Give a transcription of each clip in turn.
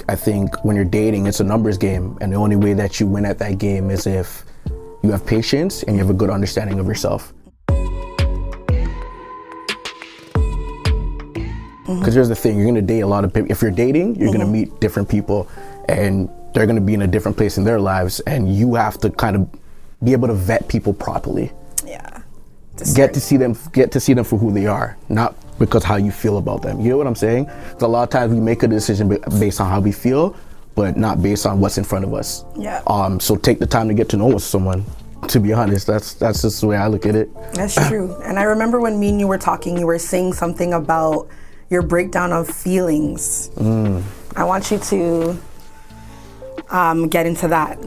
I think when you're dating, it's a numbers game, and the only way that you win at that game is if you have patience and you have a good understanding of yourself. Because here's the thing, you're gonna date a lot of people. If you're dating, you're gonna meet different people, and they're gonna be in a different place in their lives, and you have to kind of be able to vet people properly. Yeah. Get to see them for who they are, not because how you feel about them. You know what I'm saying? So a lot of times we make a decision based on how we feel, but not based on what's in front of us. Yeah. So take the time to get to know someone. To be honest, that's just the way I look at it. That's true. And I remember when me and you were talking, you were saying something about your breakdown of feelings. I want you to get into that.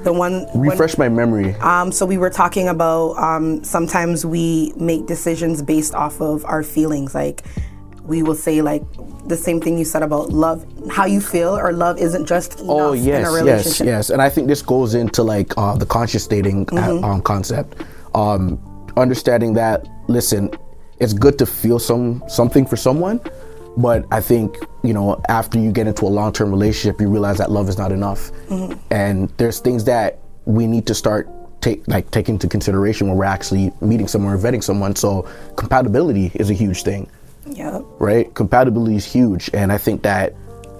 Refresh my memory. So we were talking about sometimes we make decisions based off of our feelings. Like we will say like the same thing you said about love, how you feel or love isn't just enough in a relationship. Yes. And I think this goes into like the conscious dating concept. Understanding that, listen, it's good to feel something for someone, but I think, you know, after you get into a long-term relationship, you realize that love is not enough. And there's things that we need to start taking into consideration when we're actually meeting someone or vetting someone. So compatibility is a huge thing. Yeah. Right? Compatibility is huge. And I think that,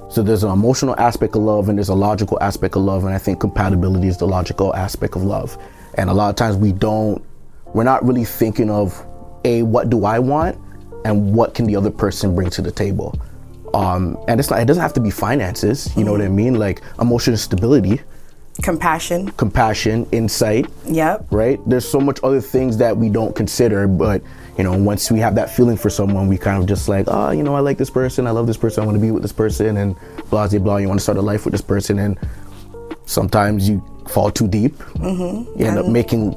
so there's an emotional aspect of love and there's a logical aspect of love. And I think compatibility is the logical aspect of love. And a lot of times we're not really thinking of, what do I want? And what can the other person bring to the table? And it doesn't have to be finances, you know what I mean? Like emotional stability. Compassion, insight. Yep. Right? There's so much other things that we don't consider, but you know, once we have that feeling for someone, we kind of just like, you know, I like this person, I love this person, I want to be with this person, and blah, blah, blah. You want to start a life with this person, and sometimes you fall too deep. You end up making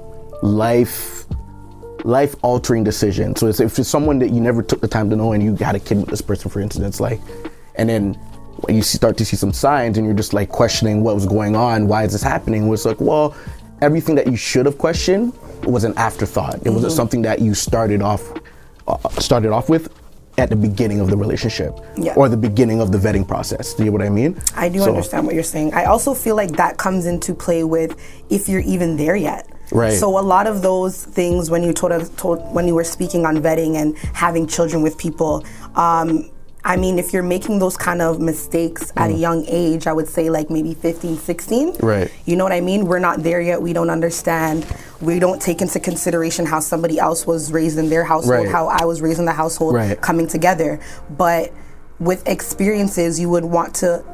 life-altering decisions. So if it's someone that you never took the time to know and you had a kid with this person, for instance, like, and then when you start to see some signs and you're just like questioning what was going on, why is this happening? It's like, well, everything that you should have questioned was an afterthought. It wasn't something that you started off with at the beginning of the relationship or the beginning of the vetting process. Do you know what I mean? I do understand what you're saying. I also feel like that comes into play with if you're even there yet. Right. So a lot of those things when you when you were speaking on vetting and having children with people, I mean, if you're making those kind of mistakes at a young age, I would say like maybe 15, 16. Right. You know what I mean? We're not there yet. We don't understand. We don't take into consideration how somebody else was raised in their household, how I was raised in the household, coming together. But with experiences, you would want to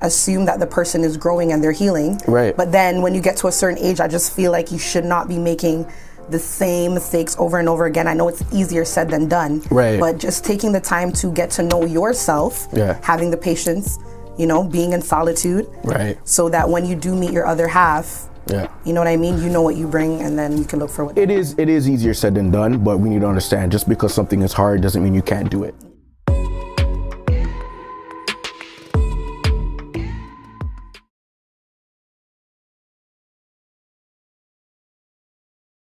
assume that the person is growing and they're healing. Right. But then when you get to a certain age, I just feel like you should not be making the same mistakes over and over again. I know it's easier said than done. Right. But just taking the time to get to know yourself, having the patience, you know, being in solitude. Right. So that when you do meet your other half, you know what I mean? You know what you bring, and then you can look for what it is easier said than done, but we need to understand just because something is hard doesn't mean you can't do it.